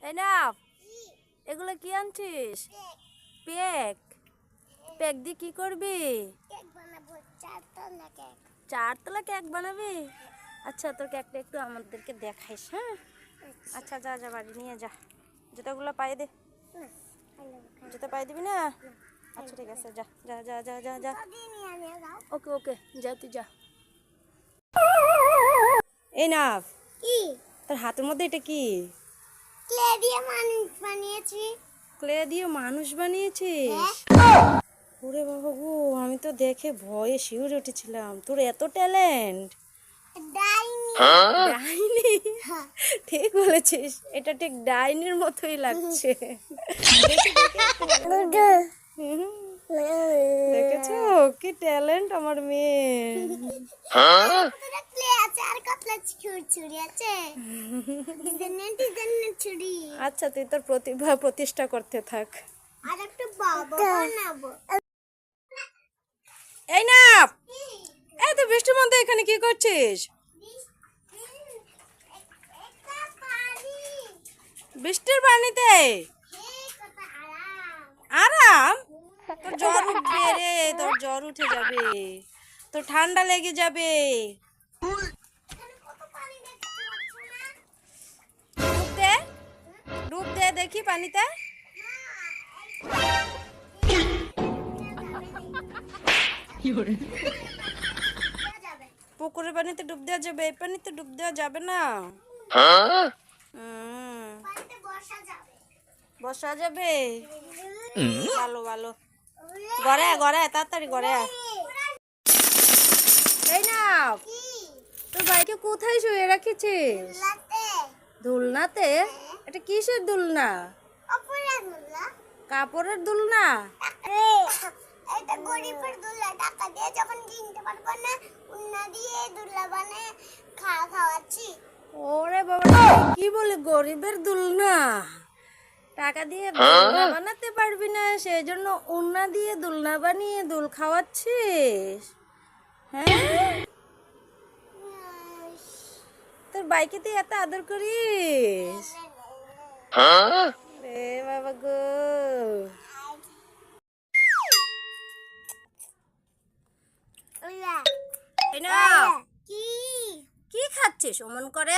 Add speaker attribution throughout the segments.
Speaker 1: এই না, এগুলো কি আনছিস? পেক। পেক দিয়ে কি করবি? চারতলা কেক বানাবি? আচ্ছা, তোর কেকটা একটু আমাদেরকে দেখাইস। হ্যাঁ, আচ্ছা, যা যা বাড়ি নিয়ে যা। জুতাগুলো পায়ে দে। জুতা পায়ে দিবি না? আচ্ছা, ঠিক আছে, যা যা যা যা যা যা। ওকে ওকে, যা তুই যা। এই না, তোর হাতের মধ্যে এটা কি?
Speaker 2: ক্লে দিয়ে মানুষ বানিয়েছি।
Speaker 1: ক্লে দিয়ে মানুষ বানিয়েছিস? ওরে বাবা গো, আমি তো দেখে ভয়ে শিউরে উঠেছিলাম। তোর এত ট্যালেন্ট! ডাইনি? ঠিক বলেছিস, এটা ঠিক ডাইনির মতোই লাগছে। দেখেছো কি ট্যালেন্ট আমার মেয়ে। আচ্ছা, তুই তোর প্রতিভা প্রতিষ্ঠা করতে থাক। এই না, এই তো বৃষ্টির মধ্যে এখানে কি করছিস? বৃষ্টির পানিতে আরাম? তোর জ্বর উঠবে রে, তোর জ্বর উঠে যাবে, তোর ঠান্ডা লেগে যাবে। ডুব দে, ডুব দে দেখি পানিতে। পুকুরের পানিতে ডুব দেওয়া যাবে, এই পানিতে ডুব দেওয়া যাবে না। বসা যাবে? ভালো ভালো, ঘরে ঘরে তাড়াতাড়ি ঘরে। এই না, তোর বাইকে কোথায় শুয়ে রেখেছিস? দোলনাতে? এটা কিসের দোলনা? কাপড়ের দোলনা?
Speaker 2: এটা গরিবের দুল্লা, টাকা দিয়ে যখন কিনতে পারবো না উন্না দিয়ে দুল্লা বানিয়ে খাওয়াচ্ছি।
Speaker 1: ওরে বাবা, কি বলে গরিবের দুলনা? টাকা দিয়ে দুলনা বানাতে পারবি না, সেই জন্য উন্না দিয়ে দুলনা বানিয়ে দুল খাওয়াচ্ছিস? হ্যাঁ, তোর বাইকে তুই এত আদর করিস? রে বাবা গো। কি খাচ্ছিস অমন করে?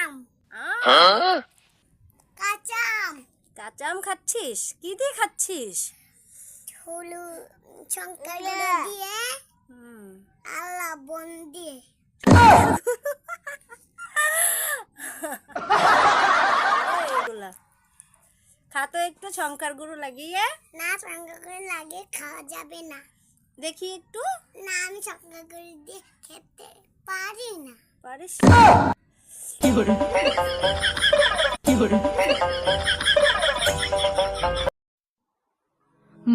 Speaker 2: আম। কাঁচা আম।
Speaker 1: কাঁচা আম খাচ্ছিস? কি দিয়ে খাচ্ছিস?
Speaker 2: হলুদ শঙ্কর দিয়ে আর লবণ দিয়ে।
Speaker 1: খা তো একটু শঙ্কর গুঁড়ো লাগিয়ে।
Speaker 2: না, শঙ্কর গুঁড়ো লাগিয়ে খাওয়া যাবে না।
Speaker 1: দেখি একটু।
Speaker 2: না, আমি শঙ্কর গুঁড়ো দিয়ে খেতে পারি না।
Speaker 1: পারিস?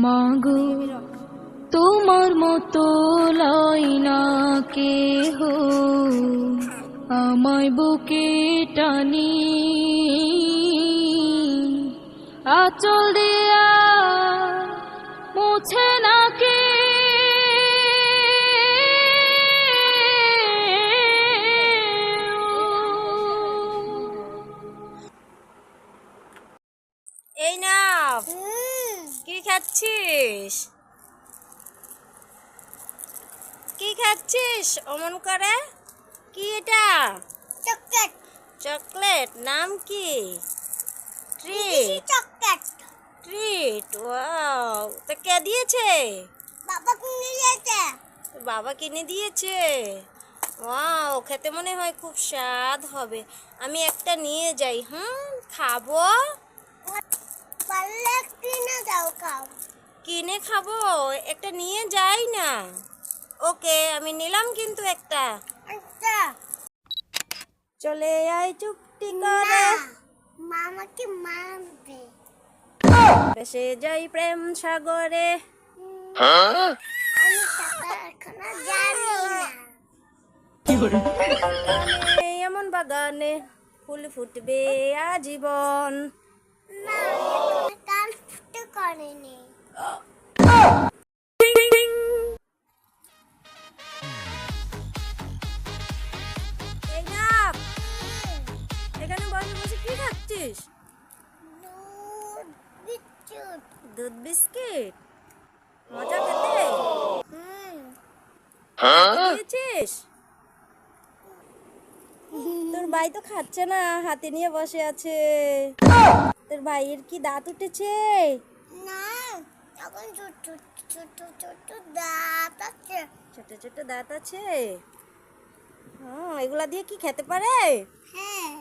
Speaker 3: মাগো তোমার মতো লয় না কেহ আমায় বুকে টানি, আঁচল দিয়া মুছে না কে।
Speaker 1: এই না, কি খাচ্ছিস? কি খাচ্ছিস অমন করে? কি এটা?
Speaker 2: চকলেট।
Speaker 1: চকলেট? নাম কি? ট্রিট?
Speaker 2: চকলেট।
Speaker 1: ট্রিট? ওয়াও, তা কে দিয়েছে?
Speaker 2: বাবা কিনে দিয়েছে।
Speaker 1: বাবা কিনে দিয়েছে? ওয়াও, খেতে মনে হয় খুব স্বাদ হবে। আমি একটা নিয়ে যাই। খাবো?
Speaker 2: পারলে কিনে দাও, খাও।
Speaker 1: কিনে খাবো? একটা নিয়ে যাই না। ওকে, আমি নিলাম কিন্তু একটা।
Speaker 2: আচ্ছা,
Speaker 1: চলে আয় চুপটি করে।
Speaker 2: মামাকে মারবে।
Speaker 1: ভেসে যাই প্রেম সাগরে।
Speaker 2: আমি টাকা এখনো জানি না।
Speaker 1: এমন বাগানে ফুল ফুটবে আজীবন।
Speaker 2: না, কান ফুটে করেনি।
Speaker 1: এই না, এখানে বসে বসে কি খাচ্ছিস? দুধ বিস্কিট মজা খেতে
Speaker 2: হুম
Speaker 1: দিয়েছিস? তোর ভাই তো খাচ্ছে না, হাতে নিয়ে বসে আছে। তোর ভাইয়ের কি দাঁত উঠেছে?
Speaker 2: না এখন ছোট ছোট ছোট দাঁত আছে।
Speaker 1: ছোট ছোট দাঁত আছে। এগুলা দিয়ে কি খেতে পারে?
Speaker 2: হ্যাঁ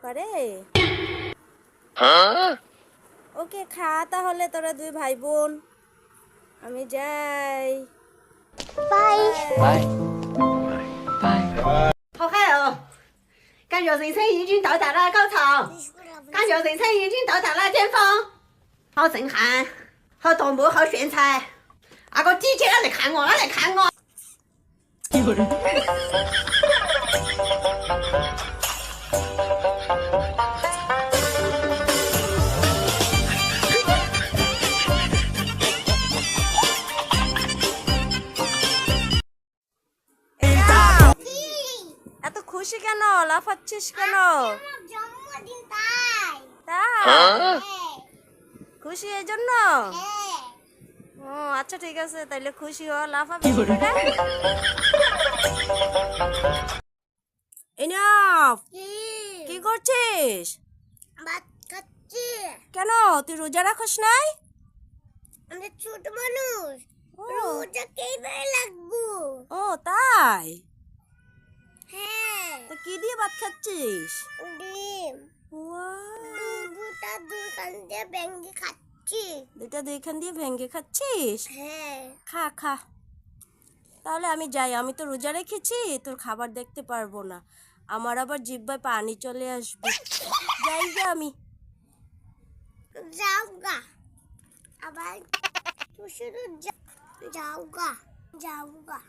Speaker 1: পারে। ওকে, খা তাহলে তোরা দুই ভাই বোন। আমি যাই।
Speaker 2: By
Speaker 4: Bye.
Speaker 5: 好嗨哦！感觉人生已经到达了高潮，感觉人生已经到达了巅峰，好震撼，好夺目，好炫彩。那个姐姐她来看我，她来看我。
Speaker 1: এত খুশি কেন? লাফাচ্ছিস কেন?
Speaker 2: আমার জন্মদিন তাই।
Speaker 1: তাই
Speaker 2: হ্যাঁ
Speaker 1: খুশি এই জন্য?
Speaker 2: হ্যাঁ
Speaker 1: ও আচ্ছা ঠিক আছে, তাইলে খুশি হ, লাফাবি করে। এনাফ,
Speaker 2: কি
Speaker 1: কি করছিস?
Speaker 2: ভাত খাচ্ছি।
Speaker 1: কেন তুই রোজা রাখস নাই?
Speaker 2: আমরা ছোট মানুষ,
Speaker 1: ও।
Speaker 2: রোজা কেইভাবে লাগবো?
Speaker 1: ও তাই?
Speaker 2: হ্যাঁ
Speaker 1: তো কি দিয়ে ভাত খাচ্ছিস?
Speaker 2: ডিম দুটা দুখান দিয়ে ভেঙে খাচ্ছি।
Speaker 1: দুইটা দুইখান দিয়ে ভেঙে খাচ্ছিস?
Speaker 2: হ্যাঁ
Speaker 1: খা খা। তাহলে আমি যাই, আমি তো রোজা রেখেছি, তোর খাবার দেখতে পারবো না, আমার আবার জিহ্বায় পানি চলে আসবে। যাই যে আমি।
Speaker 2: যাও গা, আবার তুই শুধু যাও গা যাও গা।